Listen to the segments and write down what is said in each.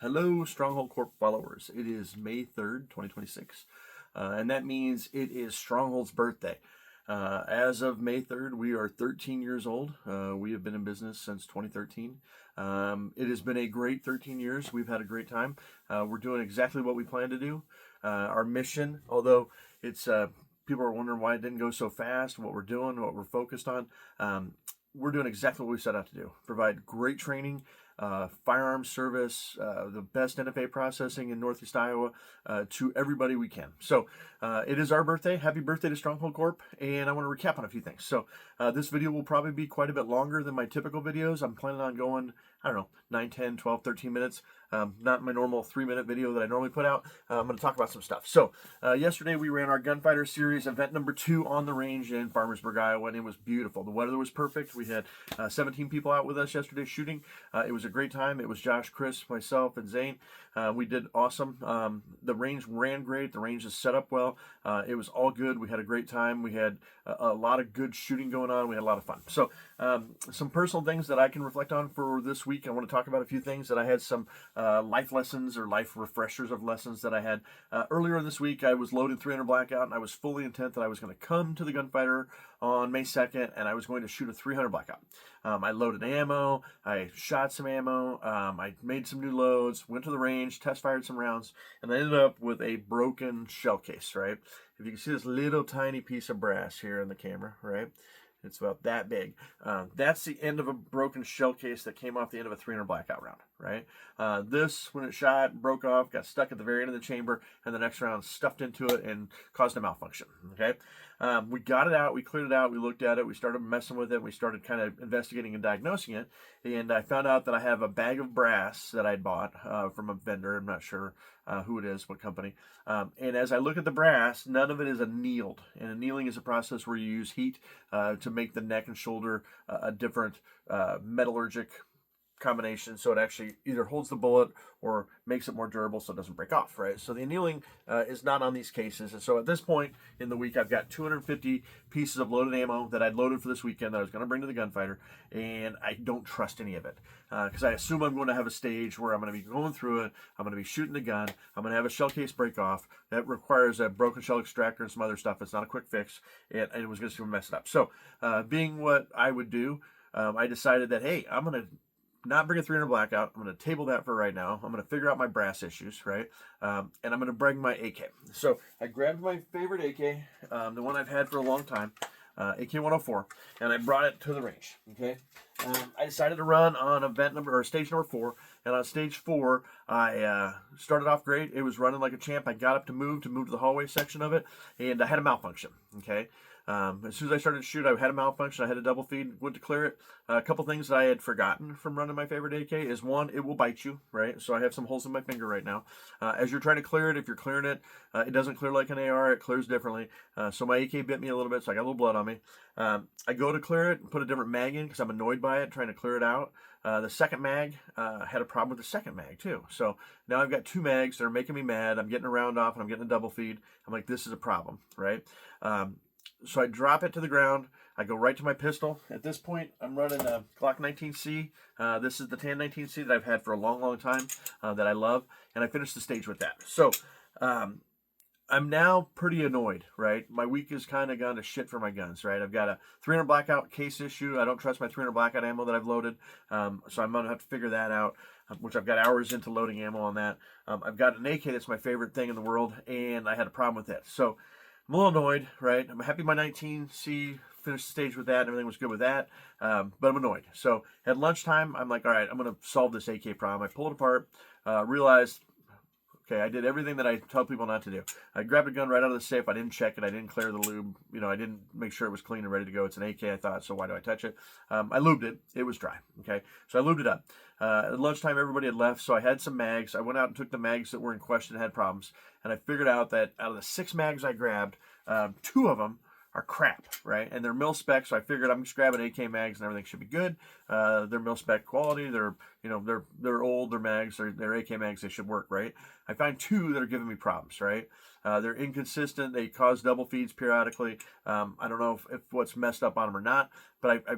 Hello, Stronghold Corp followers. It is May 3rd, 2026, and that means it is Stronghold's birthday. As of May 3rd, we are 13 years old. We have been in business since 2013. It has been a great 13 years. We've had a great time. We're doing exactly what we plan to do. Our mission, although it's people are wondering why it didn't go so fast, what we're doing, what we're focused on, we're doing exactly what we set out to do. Provide great training, firearms service, the best NFA processing in Northeast Iowa to everybody we can. So it is our birthday. Happy birthday to Stronghold Corp. And I want to recap on a few things. So this video will probably be quite a bit longer than my typical videos. I'm planning on going, I don't know, 9, 10, 12, 13 minutes. Not my normal 3-minute video that I normally put out. I'm going to talk about some stuff. So yesterday we ran our Gunfighter Series event number 2 on the range in Farmersburg, Iowa, and it was beautiful. The weather was perfect. We had 17 people out with us yesterday shooting. It was a great time. It was Josh, Chris, myself, and Zane. We did awesome. The range ran great. The range is set up well. It was all good. We had a great time. We had a lot of good shooting going on. We had a lot of fun. So some personal things that I can reflect on for this week. I want to talk about a few things that I had some life lessons or life refreshers of lessons that I had. Earlier this week, I was loaded 300 blackout, and I was fully intent that I was going to come to the Gunfighter on May 2nd, and I was going to shoot a 300 blackout. I loaded ammo, I shot some ammo, I made some new loads, went to the range, test fired some rounds, and I ended up with a broken shell case, right? If you can see this little tiny piece of brass here in the camera, right? It's about that big. That's the end of a broken shell case that came off the end of a 300 blackout round, right? This, when it shot, broke off, got stuck at the very end of the chamber, and the next round stuffed into it and caused a malfunction, okay? We got it out, we cleared it out, we looked at it, we started messing with it, we started kind of investigating and diagnosing it, and I found out that I have a bag of brass that I'd bought from a vendor. I'm not sure who it is, what company. And as I look at the brass, none of it is annealed. And annealing is a process where you use heat to make the neck and shoulder a different metallurgic combination, so it actually either holds the bullet or makes it more durable so it doesn't break off, right? So the annealing is not on these cases. And so at this point in the week, I've got 250 pieces of loaded ammo that I'd loaded for this weekend that I was going to bring to the Gunfighter, and I don't trust any of it because I assume I'm going to have a stage where I'm going to be going through it, I'm going to be shooting the gun, I'm going to have a shell case break off. That requires a broken shell extractor and some other stuff. It's not a quick fix, and it was going to mess it up. So being what I would do, I decided that, hey, I'm going to not bring a 300 blackout. I'm going to table that for right now. I'm going to figure out my brass issues, right? And I'm going to bring my AK. So I grabbed my favorite AK, the one I've had for a long time, AK-104, and I brought it to the range, okay? I decided to run on stage number 4, and on stage 4, I started off great. It was running like a champ. I got up to move to the hallway section of it, and I had a malfunction, okay? As soon as I started to shoot, I had a malfunction. I had a double feed, went to clear it. A couple things that I had forgotten from running my favorite AK is, one, it will bite you, right? So I have some holes in my finger right now. As you're trying to clear it, if you're clearing it, it doesn't clear like an AR. It clears differently. So my AK bit me a little bit, so I got a little blood on me. I go to clear it and put a different mag in because I'm annoyed by it, trying to clear it out. The second mag had a problem with the second mag too. So now I've got 2 mags that are making me mad. I'm getting a round off and I'm getting a double feed. I'm like, this is a problem, right? So I drop it to the ground. I go right to my pistol. At this point, I'm running a Glock 19C. This is the Tan 19C that I've had for a long, long time that I love. And I finished the stage with that. So I'm now pretty annoyed, right? My week has kind of gone to shit for my guns, right? I've got a 300 blackout case issue. I don't trust my 300 blackout ammo that I've loaded. So I'm going to have to figure that out, which I've got hours into loading ammo on that. I've got an AK that's my favorite thing in the world, and I had a problem with it. So I'm a little annoyed, right? I'm happy my 19C finished the stage with that, and everything was good with that, but I'm annoyed. So at lunchtime, I'm like, all right, I'm going to solve this AK problem. I pulled it apart, realized, okay, I did everything that I tell people not to do. I grabbed a gun right out of the safe. I didn't check it. I didn't clear the lube. You know, I didn't make sure it was clean and ready to go. It's an AK, I thought, so why do I touch it? I lubed it. It was dry, okay? So I lubed it up. At lunchtime, everybody had left, so I had some mags. I went out and took the mags that were in question and had problems, and I figured out that out of the 6 mags I grabbed, 2 of them are crap, right? And they're mil spec, so I figured I'm just grabbing AK mags and everything should be good. They're mil spec quality. They're, you know, they're old. They're mags. They're AK mags. They should work, right? I find 2 that are giving me problems, right? They're inconsistent. They cause double feeds periodically. I don't know if what's messed up on them or not, but I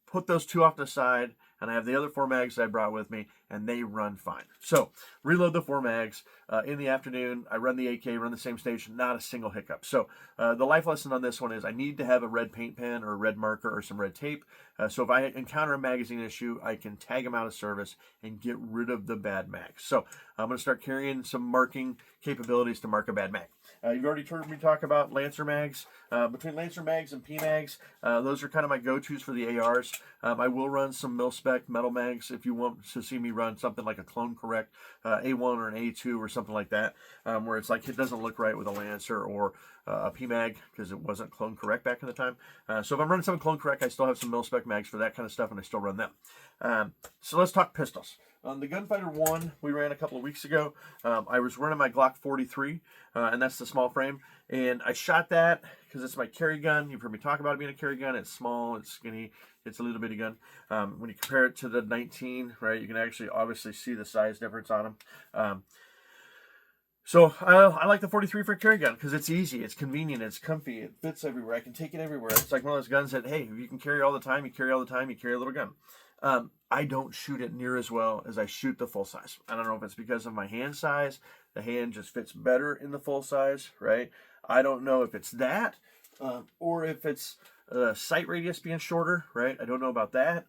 put those 2 off to the side, and I have the other 4 mags that I brought with me, and they run fine. So reload the 4 mags in the afternoon. I run the AK, run the same station, not a single hiccup. So the life lesson on this one is I need to have a red paint pen or a red marker or some red tape. So if I encounter a magazine issue, I can tag them out of service and get rid of the bad mags. So I'm going to start carrying some marking capabilities to mark a bad mag. You've already heard me talk about Lancer mags. Between Lancer mags and P mags, those are kind of my go-tos for the ARs. I will run some mil-spec metal mags if you want to see me run something like a Clone Correct A1 or an A2 or something like that, where it's like it doesn't look right with a Lancer or a P mag because it wasn't Clone Correct back in the time. So if I'm running some Clone Correct, I still have some mil-spec mags for that kind of stuff, and I still run them. So let's talk pistols. On the Gunfighter 1 we ran a couple of weeks ago, I was running my Glock 43, and that's the small frame. And I shot that because it's my carry gun. You've heard me talk about it being a carry gun. It's small, it's skinny, it's a little bitty gun. When you compare it to the 19, right, you can actually obviously see the size difference on them. So I like the 43 for a carry gun because it's easy, it's convenient, it's comfy, it fits everywhere. I can take it everywhere. It's like one of those guns that, hey, if you can carry all the time, you carry all the time, you carry a little gun. I don't shoot it near as well as I shoot the full size. I don't know if it's because of my hand size. The hand just fits better in the full size, right? I don't know if it's that or if it's sight radius being shorter, right? I don't know about that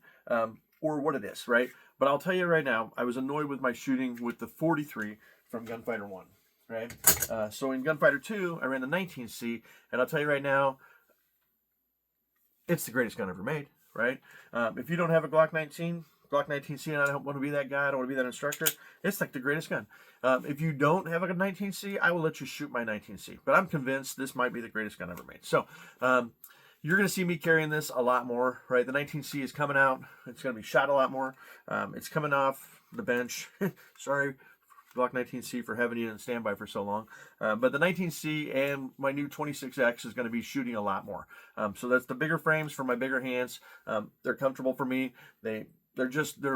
or what it is, right? But I'll tell you right now, I was annoyed with my shooting with the 43 from Gunfighter 1, right? So in Gunfighter 2, I ran the 19C, and I'll tell you right now, it's the greatest gun ever made, right? If you don't have a Glock 19C, and I don't want to be that guy, I don't want to be that instructor, it's like the greatest gun. If you don't have a 19C, I will let you shoot my 19C, but I'm convinced this might be the greatest gun ever made. So you're going to see me carrying this a lot more, right? The 19C is coming out. It's going to be shot a lot more. It's coming off the bench. Sorry, Glock 19C, for having you in standby for so long. But the 19C and my new 26X is going to be shooting a lot more. So that's the bigger frames for my bigger hands. They're comfortable for me. They're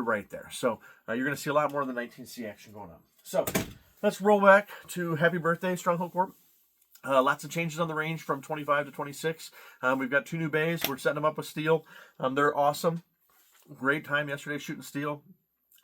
right there. So you're going to see a lot more of the 19C action going on. So let's roll back to happy birthday, Stronghold Corp. Lots of changes on the range from 25 to 26. We've got 2 new bays. We're setting them up with steel. They're awesome. Great time yesterday shooting steel.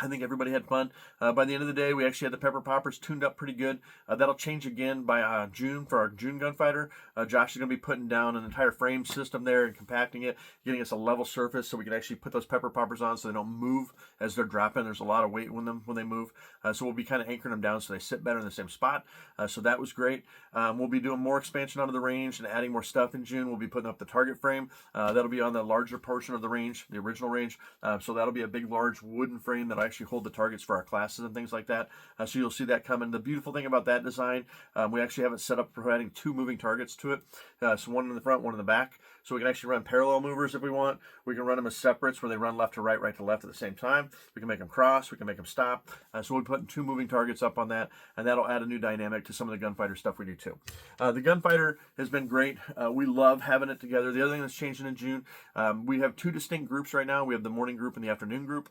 I think everybody had fun. By the end of the day, we actually had the pepper poppers tuned up pretty good. That'll change again by June for our June Gunfighter. Josh is going to be putting down an entire frame system there and compacting it, getting us a level surface so we can actually put those pepper poppers on so they don't move as they're dropping. There's a lot of weight when they move. So we'll be kind of anchoring them down so they sit better in the same spot. So that was great. We'll be doing more expansion onto the range and adding more stuff in June. We'll be putting up the target frame. That'll be on the larger portion of the range, the original range. So that'll be a big, large wooden frame that actually hold the targets for our classes and things like that. So you'll see that coming. The beautiful thing about that design, we actually have it set up for adding 2 moving targets to it. So one in the front, one in the back. So we can actually run parallel movers if we want. We can run them as separates where they run left to right, right to left at the same time. We can make them cross. We can make them stop. So we're putting 2 moving targets up on that, and that'll add a new dynamic to some of the Gunfighter stuff we do too. The Gunfighter has been great. We love having it together. The other thing that's changing in June, we have 2 distinct groups right now. We have the morning group and the afternoon group.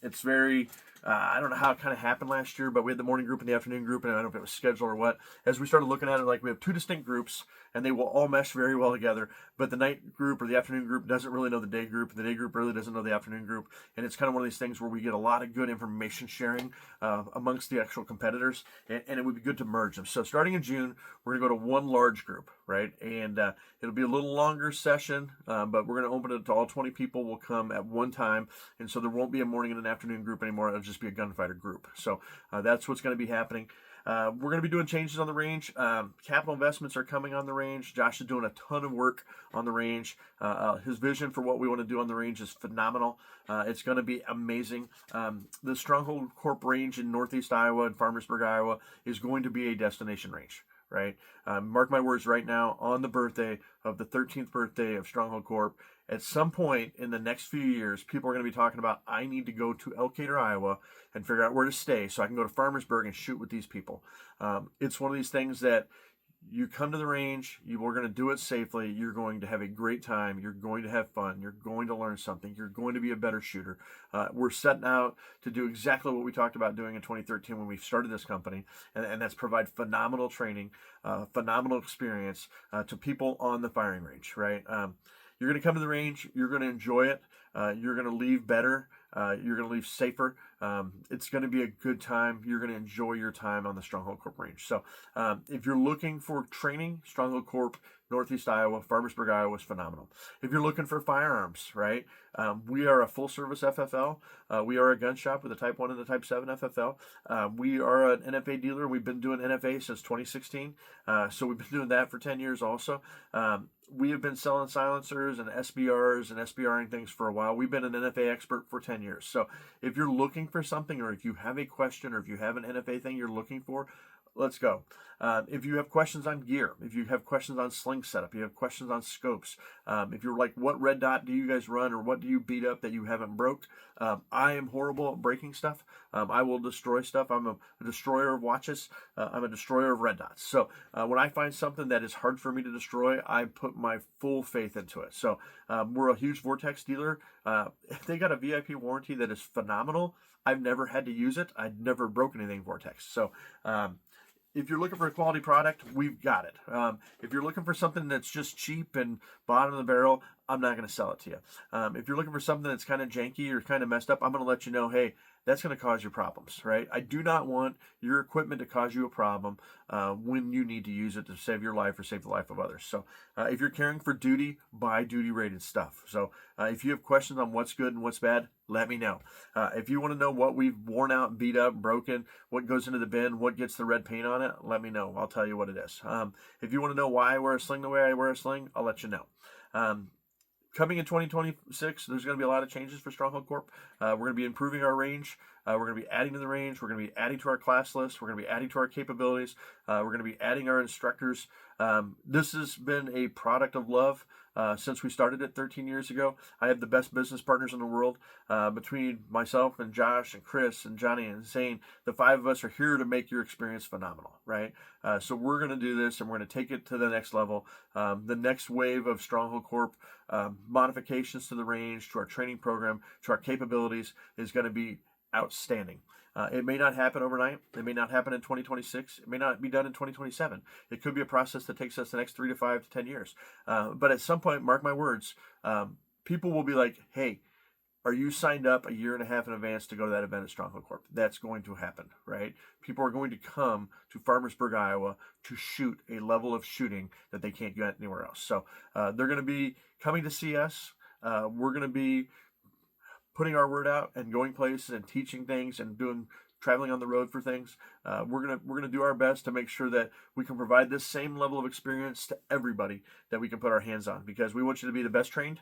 It's very... I don't know how it kind of happened last year, but we had the morning group and the afternoon group, and I don't know if it was scheduled or what. As we started looking at it, like we have 2 distinct groups, and they will all mesh very well together. But the night group or the afternoon group doesn't really know the day group, and the day group really doesn't know the afternoon group. And it's kind of one of these things where we get a lot of good information sharing amongst the actual competitors, and it would be good to merge them. So starting in June, we're going to go to 1 large group, right? And it'll be a little longer session, but we're going to open it to all 20 people will come at one time. And so there won't be a morning and an afternoon group anymore. It'll just be a Gunfighter group. So that's what's going to be happening. We're going to be doing changes on the range. Capital investments are coming on the range. Josh is doing a ton of work on the range. His vision for what we want to do on the range is phenomenal. It's going to be amazing. The Stronghold Corp range in Northeast Iowa and Farmersburg, Iowa is going to be a destination range, right? Mark my words right now, on the birthday of the 13th birthday of Stronghold Corp, at some point in the next few years, people are going to be talking about, I need to go to Elkader, Iowa, and figure out where to stay so I can go to Farmersburg and shoot with these people. It's one of these things that you come to the range, we're going to do it safely, you're going to have a great time, you're going to have fun, you're going to learn something, you're going to be a better shooter. We're setting out to do exactly what we talked about doing in 2013 when we started this company, and that's provide phenomenal training, phenomenal experience to people on the firing range, right? You're going to come to the range, you're going to enjoy it, you're going to leave better You're going to leave safer. It's going to be a good time. You're going to enjoy your time on the Stronghold Corp range. So if you're looking for training, Stronghold Corp, Northeast Iowa, Farmersburg, Iowa is phenomenal. If you're looking for firearms, right, we are a full-service FFL. We are a gun shop with a Type 1 and a Type 7 FFL. We are an NFA dealer. We've been doing NFA since 2016, so we've been doing that for 10 years also. We have been selling silencers and SBRs and SBRing things for a while. We've been an NFA expert for 10 years. So if you're looking for something, or if you have a question, or if you have an NFA thing you're looking for, let's go. If you have questions on gear, if you have questions on sling setup, you have questions on scopes, if you're like, what red dot do you guys run, or what do you beat up that you haven't broke? I am horrible at breaking stuff. I will destroy stuff. I'm a destroyer of watches. I'm a destroyer of red dots. So when I find something that is hard for me to destroy, I put my full faith into it. So we're a huge Vortex dealer. They got a VIP warranty that is phenomenal. I've never had to use it. I've never broken anything Vortex. So if you're looking for a quality product, we've got it. If you're looking for something that's just cheap and bottom of the barrel, I'm not going to sell it to you. If you're looking for something that's kind of janky or kind of messed up, I'm going to let you know, hey, that's going to cause you problems, right? I do not want your equipment to cause you a problem when you need to use it to save your life or save the life of others. So if you're caring for duty, buy duty rated stuff. So if you have questions on what's good and what's bad, let me know. If you want to know what we've worn out and beat up, broken, what goes into the bin, what gets the red paint on it, let me know. I'll tell you what it is. If you want to know why I wear a sling the way I wear a sling, I'll let you know. Coming in 2026, there's going to be a lot of changes for Stronghold Corp. We're going to be improving our range. We're going to be adding to the range. We're going to be adding to our class list. We're going to be adding to our capabilities. We're going to be adding our instructors. This has been a product of love since we started it 13 years ago. I have the best business partners in the world. Between myself and Josh and Chris and Johnny and Zane, the five of us are here to make your experience phenomenal, right? So we're going to do this, and we're going to take it to the next level. The next wave of Stronghold Corp modifications to the range, to our training program, to our capabilities is going to be outstanding. It may not happen overnight. It may not happen in 2026. It may not be done in 2027. It could be a process that takes us the next 3 to 5 to 10 years. But at some point, mark my words, people will be like, hey, are you signed up a year and a half in advance to go to that event at Stronghold Corp? That's going to happen, right? People are going to come to Farmersburg, Iowa to shoot a level of shooting that they can't get anywhere else. So they're going to be coming to see us. We're going to be putting our word out and going places and teaching things and traveling on the road for things. We're gonna do our best to make sure that we can provide this same level of experience to everybody that we can put our hands on, because we want you to be the best trained,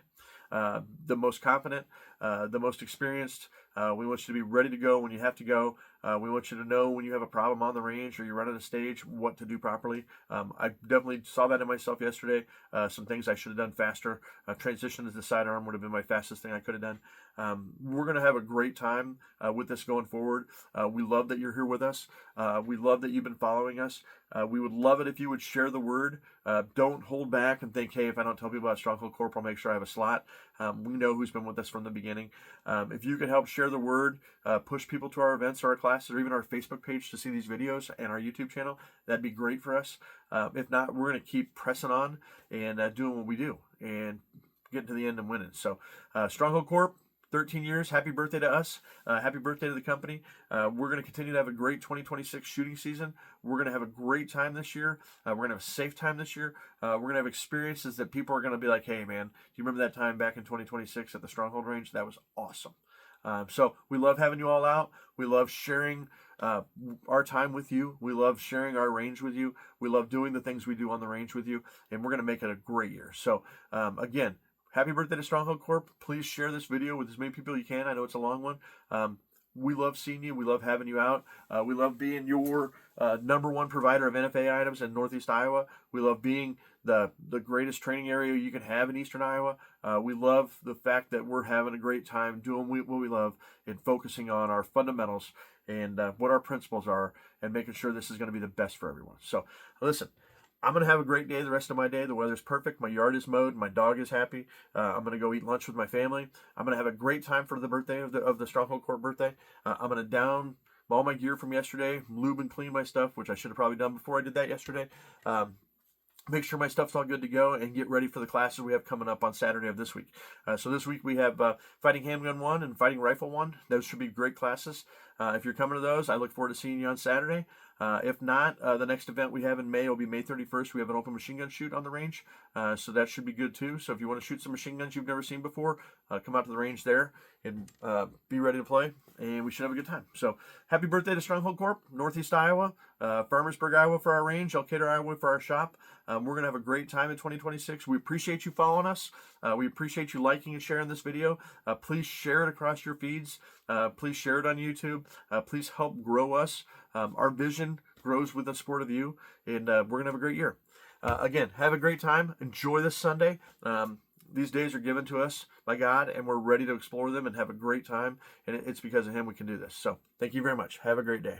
the most confident, the most experienced. We want you to be ready to go when you have to go. We want you to know when you have a problem on the range or you're running a stage, what to do properly. I definitely saw that in myself yesterday. Some things I should have done faster. Transition to the sidearm would have been my fastest thing I could have done. We're going to have a great time with this going forward. We love that you're here with us. We love that you've been following us. We would love it if you would share the word. Don't hold back and think, hey, if I don't tell people about Stronghold Corp, I'll make sure I have a slot. We know who's been with us from the beginning. If you could help share the word, push people to our events or our classes or even our Facebook page to see these videos and our YouTube channel, that'd be great for us. If not, we're going to keep pressing on and doing what we do and getting to the end and winning. So Stronghold Corp, 13 years. Happy birthday to us. Happy birthday to the company. We're going to continue to have a great 2026 shooting season. We're going to have a great time this year. We're going to have a safe time this year. We're going to have experiences that people are going to be like, hey, man, do you remember that time back in 2026 at the Stronghold range? That was awesome. So we love having you all out. We love sharing our time with you. We love sharing our range with you. We love doing the things we do on the range with you. And we're going to make it a great year. So again, happy birthday to Stronghold Corp. Please share this video with as many people you can. I know it's a long one. We love seeing you. We love having you out. We love being your #1 provider of NFA items in Northeast Iowa. We love being the greatest training area you can have in Eastern Iowa. We love the fact that we're having a great time doing what we love and focusing on our fundamentals and what our principles are and making sure this is going to be the best for everyone. So listen, I'm going to have a great day the rest of my day. The weather's perfect. My yard is mowed. My dog is happy. I'm going to go eat lunch with my family. I'm going to have a great time for the birthday of the Stronghold Corp birthday. I'm going to down all my gear from yesterday, lube and clean my stuff, which I should have probably done before I did that yesterday. make sure my stuff's all good to go, and get ready for the classes we have coming up on Saturday of this week. So this week we have Fighting Handgun 1 and Fighting Rifle 1. Those should be great classes. If you're coming to those, I look forward to seeing you on Saturday. If not, the next event we have in May will be May 31st. We have an open machine gun shoot on the range, so that should be good too. So if you want to shoot some machine guns you've never seen before, come out to the range there and be ready to play, and we should have a good time. So happy birthday to Stronghold Corp, Northeast Iowa, Farmersburg, Iowa for our range, Elkader, Iowa for our shop. We're going to have a great time in 2026. We appreciate you following us. We appreciate you liking and sharing this video. Please share it across your feeds. Please share it on YouTube. Please help grow us. Our vision grows with the support of you, and we're going to have a great year. Again, have a great time. Enjoy this Sunday. These days are given to us by God, and we're ready to explore them and have a great time. And it's because of Him we can do this. So thank you very much. Have a great day.